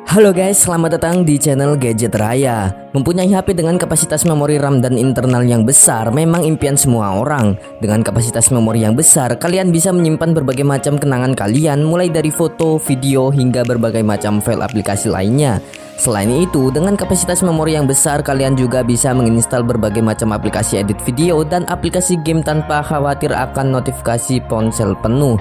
Halo guys, selamat datang di channel Gadget Raya. Mempunyai HP dengan kapasitas memori RAM dan internal yang besar memang impian semua orang. Dengan kapasitas memori yang besar, kalian bisa menyimpan berbagai macam kenangan kalian, mulai dari foto, video, hingga berbagai macam file aplikasi lainnya. Selain itu, dengan kapasitas memori yang besar, kalian juga bisa menginstal berbagai macam aplikasi edit video dan aplikasi game tanpa khawatir akan notifikasi ponsel penuh.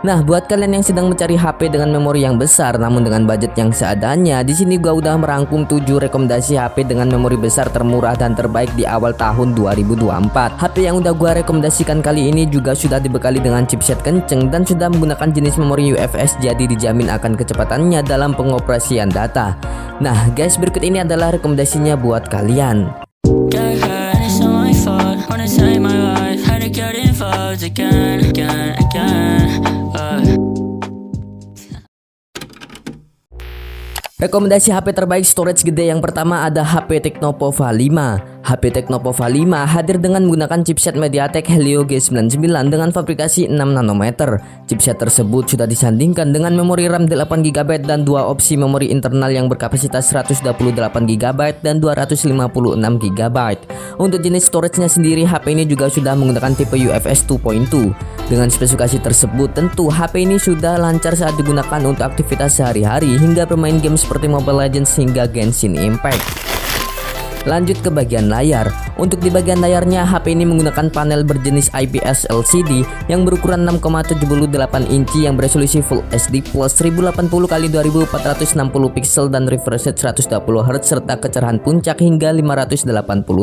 Nah, buat kalian yang sedang mencari HP dengan memori yang besar namun dengan budget yang seadanya, di sini gua udah merangkum 7 rekomendasi HP dengan memori besar termurah dan terbaik di awal tahun 2024. HP yang udah gua rekomendasikan kali ini juga sudah dibekali dengan chipset kenceng dan sudah menggunakan jenis memori UFS, jadi dijamin akan kecepatannya dalam pengoperasian data. Nah, guys, berikut ini adalah rekomendasinya buat kalian. Rekomendasi HP terbaik storage gede yang pertama ada HP Tecnopova 5. HP Tecnopova 5 hadir dengan menggunakan chipset MediaTek Helio G99 dengan fabrikasi 6 nanometer. Chipset tersebut sudah disandingkan dengan memori RAM 8GB dan dua opsi memori internal yang berkapasitas 128GB dan 256GB. Untuk jenis storage-nya sendiri, HP ini juga sudah menggunakan tipe UFS 2.2. Dengan spesifikasi tersebut, tentu HP ini sudah lancar saat digunakan untuk aktivitas sehari-hari hingga bermain game seperti Mobile Legends hingga Genshin Impact. Lanjut ke bagian layar. Untuk di bagian layarnya, HP ini menggunakan panel berjenis IPS LCD yang berukuran 6,78 inci yang beresolusi Full HD Plus 1080x2460 pixel dan refresh rate 120Hz serta kecerahan puncak hingga 580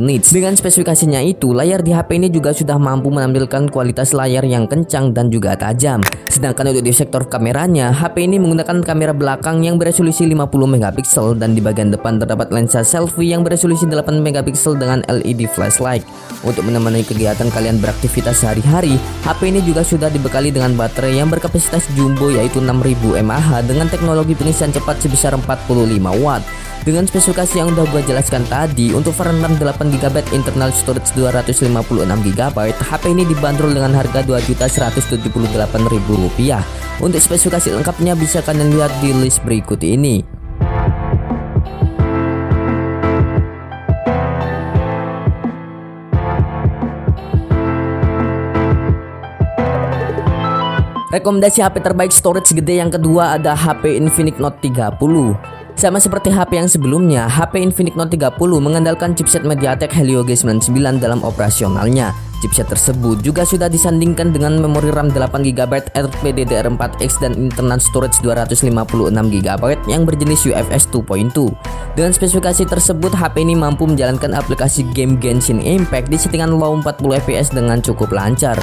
nits. Dengan spesifikasinya itu, layar di HP ini juga sudah mampu menampilkan kualitas layar yang kencang dan juga tajam. Sedangkan untuk di sektor kameranya, HP ini menggunakan kamera belakang yang beresolusi 50 megapiksel dan di bagian depan terdapat lensa selfie yang beresolusi 8 megapiksel dengan LED flashlight. Untuk menemani kegiatan kalian beraktivitas sehari-hari, HP ini juga sudah dibekali dengan baterai yang berkapasitas jumbo yaitu 6000 mAh dengan teknologi pengisian cepat sebesar 45 watt. Dengan spesifikasi yang udah gue jelaskan tadi, untuk varian RAM 8GB, internal storage 256GB, HP ini dibanderol dengan harga Rp2.178.000. Untuk spesifikasi lengkapnya bisa kalian lihat di list berikut ini. Rekomendasi HP terbaik storage gede yang kedua ada HP Infinix Note 30. Sama seperti HP yang sebelumnya, HP Infinix Note 30 mengandalkan chipset MediaTek Helio G99 dalam operasionalnya. Chipset tersebut juga sudah disandingkan dengan memori RAM 8GB LPDDR4X dan internal storage 256GB yang berjenis UFS 2.2. Dengan spesifikasi tersebut, HP ini mampu menjalankan aplikasi game Genshin Impact di settingan low 40fps dengan cukup lancar.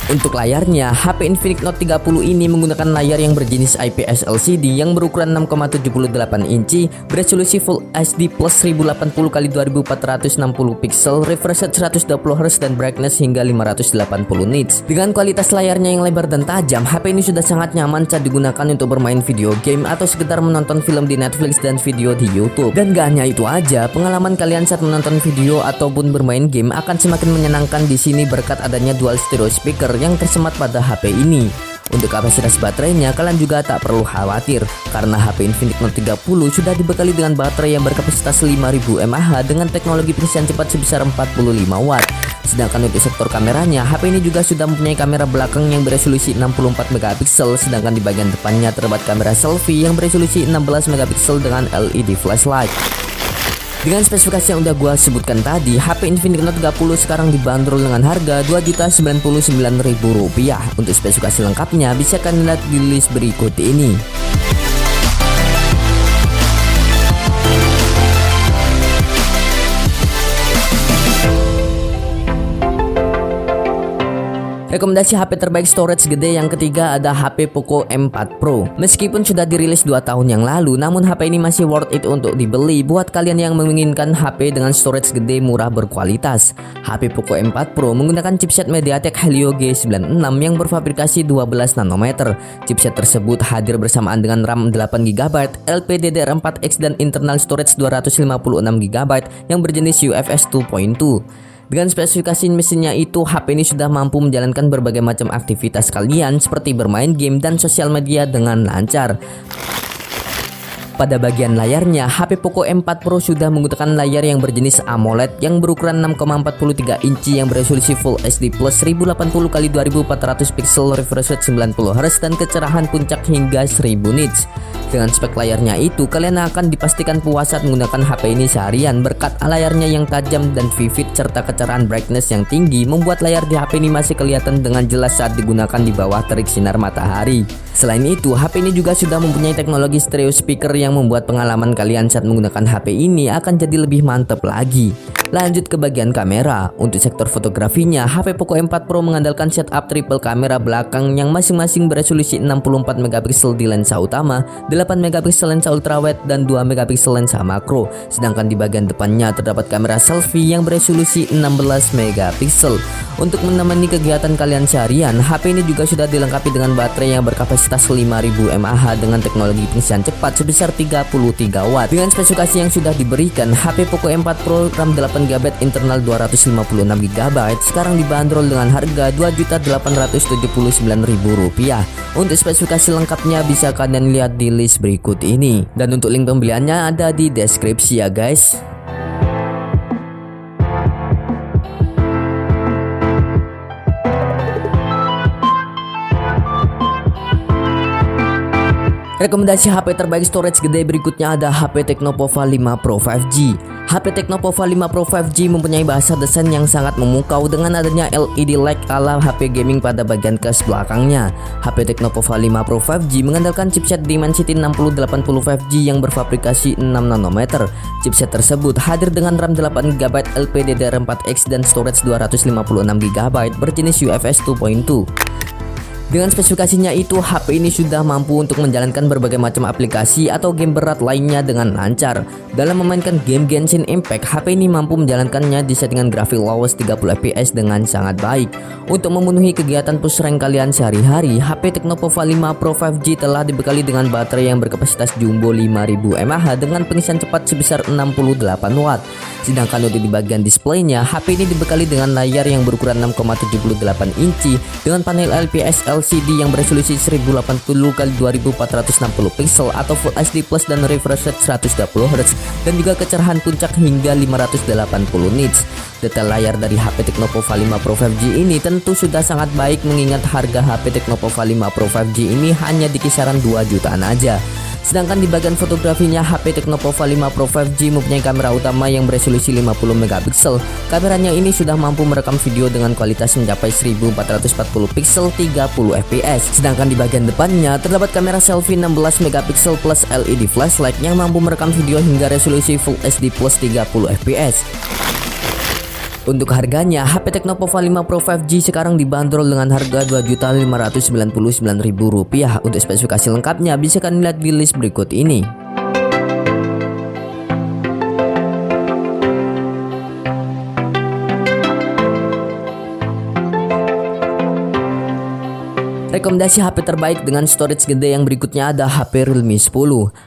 Untuk layarnya, HP Infinix Note 30 ini menggunakan layar yang berjenis IPS LCD yang berukuran 6,78 inci, beresolusi Full HD Plus 1080x2460 pixel, refresh rate 120Hz dan brightness hingga 580 nits. Dengan kualitas layarnya yang lebar dan tajam, HP ini sudah sangat nyaman saat digunakan untuk bermain video game atau sekedar menonton film di Netflix dan video di YouTube. Dan gak hanya itu aja, pengalaman kalian saat menonton video ataupun bermain game akan semakin menyenangkan di sini berkat adanya dual stereo speaker yang tersemat pada HP ini. Untuk kapasitas baterainya kalian juga tak perlu khawatir karena HP Infinix Note 30 sudah dibekali dengan baterai yang berkapasitas 5000 mAh dengan teknologi pengisian cepat sebesar 45 watt. Sedangkan untuk sektor kameranya, HP ini juga sudah mempunyai kamera belakang yang beresolusi 64 megapiksel, sedangkan di bagian depannya terdapat kamera selfie yang beresolusi 16 megapiksel dengan LED flashlight. Dengan spesifikasi yang udah gua sebutkan tadi, HP Infinix Note 30 sekarang dibanderol dengan harga Rp2.099.000. Untuk spesifikasi lengkapnya bisa kalian lihat di list berikut ini. Rekomendasi HP terbaik storage gede yang ketiga ada HP Poco M4 Pro. Meskipun sudah dirilis 2 tahun yang lalu, namun HP ini masih worth it untuk dibeli buat kalian yang menginginkan HP dengan storage gede murah berkualitas. HP Poco M4 Pro menggunakan chipset MediaTek Helio G96 yang berfabrikasi 12 nanometer. Chipset tersebut hadir bersamaan dengan RAM 8GB, LPDDR4X dan internal storage 256GB yang berjenis UFS 2.2. Dengan spesifikasi mesinnya itu, HP ini sudah mampu menjalankan berbagai macam aktivitas kalian seperti bermain game dan sosial media dengan lancar. Pada bagian layarnya, HP Poco M4 Pro sudah menggunakan layar yang berjenis AMOLED yang berukuran 6,43 inci yang beresolusi Full HD Plus 1080x2400 pixel, refresh rate 90Hz dan kecerahan puncak hingga 1000 nits. Dengan spek layarnya itu, kalian akan dipastikan puas saat menggunakan HP ini seharian berkat layarnya yang tajam dan vivid serta kecerahan brightness yang tinggi membuat layar di HP ini masih kelihatan dengan jelas saat digunakan di bawah terik sinar matahari. Selain itu, HP ini juga sudah mempunyai teknologi stereo speaker yang membuat pengalaman kalian saat menggunakan HP ini akan jadi lebih mantap lagi. Lanjut ke bagian kamera. Untuk sektor fotografinya, HP Poco M4 Pro mengandalkan setup triple kamera belakang yang masing-masing beresolusi 64 megapiksel di lensa utama, 8 megapiksel lensa ultrawide dan 2 megapiksel lensa makro. Sedangkan di bagian depannya terdapat kamera selfie yang beresolusi 16 megapiksel. Untuk menemani kegiatan kalian seharian, HP ini juga sudah dilengkapi dengan baterai yang berkapasitas 5000 mAh dengan teknologi pengisian cepat sebesar 33 watt. Dengan spesifikasi yang sudah diberikan, HP Poco M4 Pro RAM 8GB internal 256GB sekarang dibanderol dengan harga Rp2.879.000. Untuk spesifikasi lengkapnya bisa kalian lihat di list berikut ini, dan untuk link pembeliannya ada di deskripsi ya guys. Rekomendasi HP terbaik storage gede berikutnya ada HP Tecnopova 5 Pro 5G. HP Tecnopova 5 Pro 5G mempunyai bahasa desain yang sangat memukau dengan adanya LED light ala HP gaming pada bagian case belakangnya. HP Tecnopova 5 Pro 5G mengandalkan chipset Dimensity 6080 5G yang berfabrikasi 6 nanometer. Chipset tersebut hadir dengan RAM 8GB LPDDR4X dan storage 256GB berjenis UFS 2.2. Dengan spesifikasinya itu, HP ini sudah mampu untuk menjalankan berbagai macam aplikasi atau game berat lainnya dengan lancar. Dalam memainkan game Genshin Impact, HP ini mampu menjalankannya di settingan grafik lowes 30fps dengan sangat baik. Untuk memenuhi kegiatan push rank kalian sehari-hari, HP Tecnopova 5 Pro 5G telah dibekali dengan baterai yang berkapasitas jumbo 5000 mAh dengan pengisian cepat sebesar 68 watt. Sedangkan untuk di bagian displaynya, HP ini dibekali dengan layar yang berukuran 6,78 inci dengan panel IPS LCD yang beresolusi 1080x2460 pixel atau Full HD Plus dan refresh rate 120Hz dan juga kecerahan puncak hingga 580 nits. Detail layar dari HP Tecnopova 5 Pro 5G ini tentu sudah sangat baik mengingat harga HP Tecnopova 5 Pro 5G ini hanya di kisaran 2 jutaan aja. Sedangkan di bagian fotografinya, HP Tecnopova 5 Pro 5G mempunyai kamera utama yang beresolusi 50 megapiksel. Kameranya ini sudah mampu merekam video dengan kualitas mencapai 1440 pixel 30 fps. Sedangkan di bagian depannya terdapat kamera selfie 16 megapiksel plus LED flashlight yang mampu merekam video hingga resolusi Full HD plus 30 fps. Untuk harganya, HP Tecnopova 5 Pro 5G sekarang dibanderol dengan harga Rp2.599.000. Untuk spesifikasi lengkapnya bisa kalian lihat di list berikut ini. Rekomendasi HP terbaik dengan storage gede yang berikutnya ada HP Realme 10.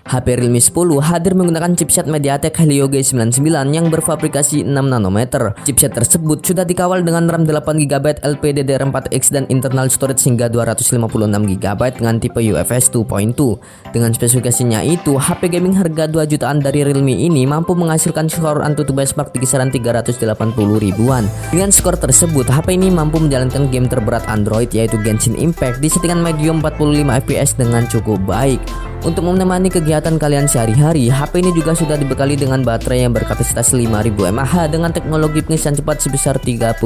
HP Realme 10 hadir menggunakan chipset MediaTek Helio G99 yang berfabrikasi 6 nanometer. Chipset tersebut sudah dikawal dengan RAM 8GB LPDDR4X dan internal storage hingga 256GB dengan tipe UFS 2.2. Dengan spesifikasinya itu, HP gaming harga 2 jutaan dari Realme ini mampu menghasilkan skor AnTuTu benchmark di kisaran 380 ribuan. Dengan skor tersebut, HP ini mampu menjalankan game terberat Android yaitu Genshin Impact di settingan medium 45 fps dengan cukup baik. Untuk menemani kegiatan kalian sehari-hari, HP ini juga sudah dibekali dengan baterai yang berkapasitas 5000 mAh dengan teknologi pengisian cepat sebesar 33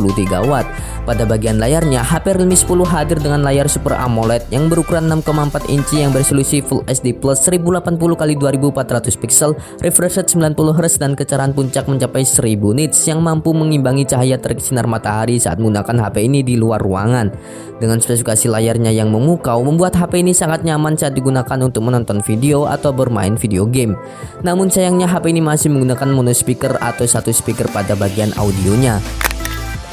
watt. Pada bagian layarnya, HP Realme 10 hadir dengan layar Super AMOLED yang berukuran 6,4 inci yang beresolusi Full HD Plus 1080x2400 pixel, refresh rate 90Hz dan kecerahan puncak mencapai 1000 nits yang mampu mengimbangi cahaya terik sinar matahari saat menggunakan HP ini di luar ruangan. Dengan spesifikasi layarnya yang memukau membuat HP ini sangat nyaman saat digunakan untuk menonton video atau bermain video game. Namun sayangnya HP ini masih menggunakan mono speaker atau satu speaker pada bagian audionya.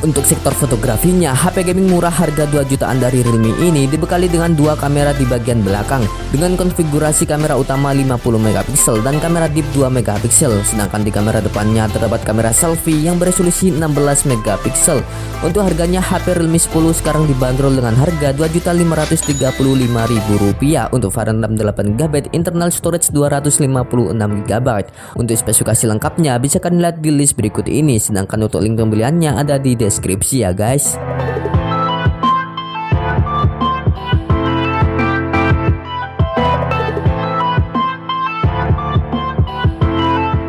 Untuk sektor fotografinya, HP gaming murah harga 2 jutaan dari Realme ini dibekali dengan dua kamera di bagian belakang dengan konfigurasi kamera utama 50 megapiksel dan kamera deep 2 megapiksel. Sedangkan di kamera depannya terdapat kamera selfie yang beresolusi 16 megapiksel. Untuk harganya, HP Realme 10 sekarang dibanderol dengan harga Rp2.535.000 untuk varian RAM 8GB, internal storage 256GB. Untuk spesifikasi lengkapnya bisa kalian lihat di list berikut ini, sedangkan untuk link pembeliannya ada di deskripsi ya guys.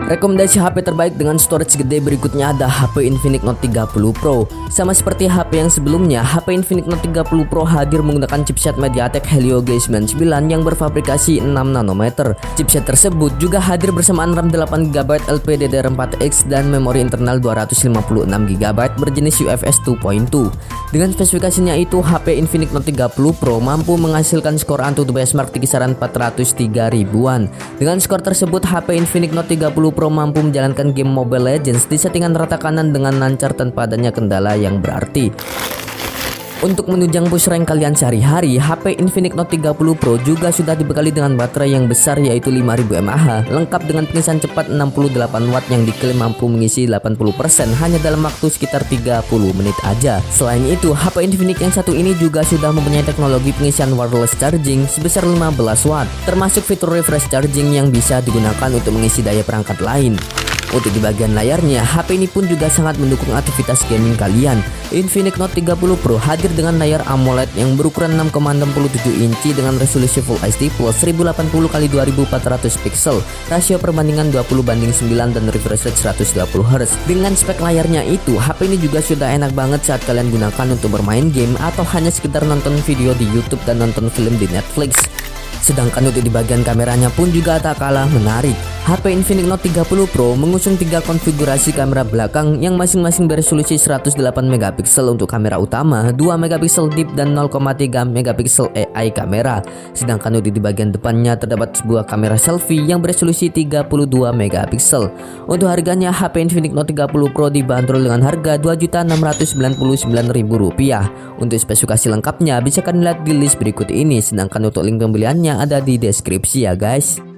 Rekomendasi HP terbaik dengan storage gede berikutnya ada HP Infinix Note 30 Pro. Sama seperti HP yang sebelumnya, HP Infinix Note 30 Pro hadir menggunakan chipset MediaTek Helio G99 yang berfabrikasi 6 nanometer. Chipset tersebut juga hadir bersamaan RAM 8GB LPDDR4X dan memori internal 256GB berjenis UFS 2.2. Dengan spesifikasinya itu, HP Infinix Note 30 Pro mampu menghasilkan skor AnTuTu benchmark di kisaran 403 ribuan. Dengan skor tersebut, HP Infinix Note 30 Pro mampu menjalankan game Mobile Legends di settingan rata kanan dengan lancar tanpa adanya kendala yang berarti. Untuk menunjang push rank kalian sehari-hari, HP Infinix Note 30 Pro juga sudah dibekali dengan baterai yang besar yaitu 5000 mAh, lengkap dengan pengisian cepat 68 watt yang diklaim mampu mengisi 80% hanya dalam waktu sekitar 30 menit aja. Selain itu, HP Infinix yang satu ini juga sudah mempunyai teknologi pengisian wireless charging sebesar 15 watt, termasuk fitur refresh charging yang bisa digunakan untuk mengisi daya perangkat lain. Untuk di bagian layarnya, HP ini pun juga sangat mendukung aktivitas gaming kalian. Infinix Note 30 Pro hadir dengan layar AMOLED yang berukuran 6,67 inci dengan resolusi Full HD Plus 1080x2400 pixel, rasio perbandingan 20:9 dan refresh rate 120Hz. Dengan spek layarnya itu, HP ini juga sudah enak banget saat kalian gunakan untuk bermain game atau hanya sekedar nonton video di YouTube dan nonton film di Netflix. Sedangkan untuk di bagian kameranya pun juga tak kalah menarik. HP Infinix Note 30 Pro mengusung 3 konfigurasi kamera belakang yang masing-masing beresolusi 108 megapiksel untuk kamera utama, 2 megapiksel deep dan 0,3 megapiksel AI kamera. Sedangkan untuk di bagian depannya terdapat sebuah kamera selfie yang beresolusi 32 megapiksel. Untuk harganya, HP Infinix Note 30 Pro dibanderol dengan harga Rp2.699.000. Untuk spesifikasi lengkapnya bisa kalian lihat di list berikut ini, sedangkan untuk link pembeliannya ada di deskripsi ya guys.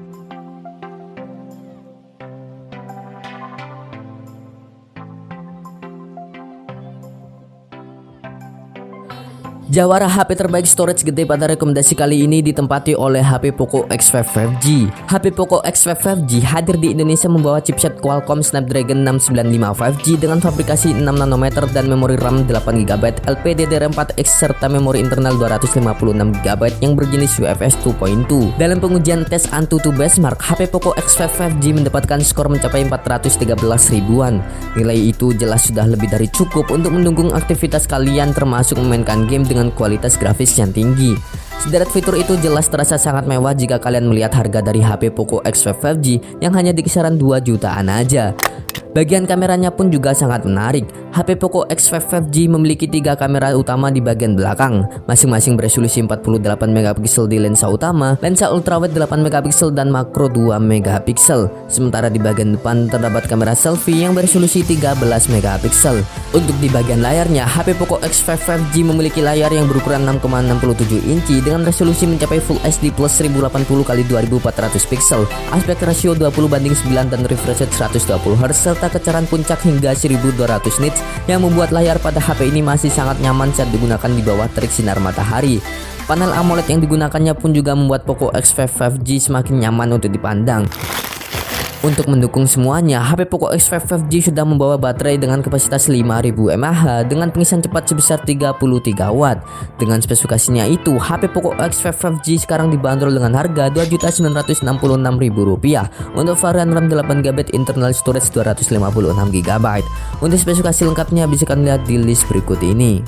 Jawara HP terbaik storage gede pada rekomendasi kali ini ditempati oleh HP Poco X5 5G. HP Poco X5 5G hadir di Indonesia membawa chipset Qualcomm Snapdragon 695 5G dengan fabrikasi 6 nanometer dan memori RAM 8GB LPDDR4X serta memori internal 256GB yang berjenis UFS 2.2. Dalam pengujian tes AnTuTu benchmark, HP Poco X5 5G mendapatkan skor mencapai 413 ribuan. Nilai itu jelas sudah lebih dari cukup untuk mendukung aktivitas kalian termasuk memainkan game dengan kualitas grafis yang tinggi. Sederet fitur itu jelas terasa sangat mewah jika kalian melihat harga dari HP Poco X5 5G yang hanya di kisaran 2 jutaan aja. Bagian kameranya pun juga sangat menarik. HP Poco X5 5G memiliki 3 kamera utama di bagian belakang, masing-masing beresolusi 48 megapiksel di lensa utama, lensa ultrawide 8 megapiksel dan makro 2 megapiksel. Sementara di bagian depan terdapat kamera selfie yang beresolusi 13 megapiksel. Untuk di bagian layarnya, HP Poco X5 5G memiliki layar yang berukuran 6,67 inci dengan resolusi mencapai Full HD Plus 1080x2400 pixel, aspek rasio 20:9 dan refresh rate 120Hz serta kecerdasan puncak hingga 1200 nits yang membuat layar pada HP ini masih sangat nyaman saat digunakan di bawah terik sinar matahari. Panel AMOLED yang digunakannya pun juga membuat Poco X5 5G semakin nyaman untuk dipandang. Untuk mendukung semuanya, HP Poco X5 5G sudah membawa baterai dengan kapasitas 5000 mAh dengan pengisian cepat sebesar 33 watt. Dengan spesifikasinya itu, HP Poco X5 5G sekarang dibanderol dengan harga Rp2.966.000 untuk varian RAM 8GB, internal storage 256GB. Untuk spesifikasi lengkapnya bisa kalian lihat di list berikut ini.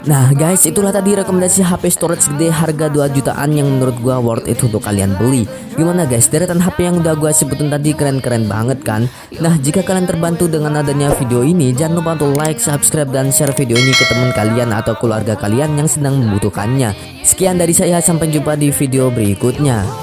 Nah guys, itulah tadi rekomendasi HP storage gede harga 2 jutaan yang menurut gua worth it untuk kalian beli. Gimana guys, deretan HP yang udah gua sebutin tadi keren-keren banget kan? Nah, jika kalian terbantu dengan adanya video ini, jangan lupa untuk like, subscribe, dan share video ini ke teman kalian atau keluarga kalian yang sedang membutuhkannya. Sekian dari saya, sampai jumpa di video berikutnya.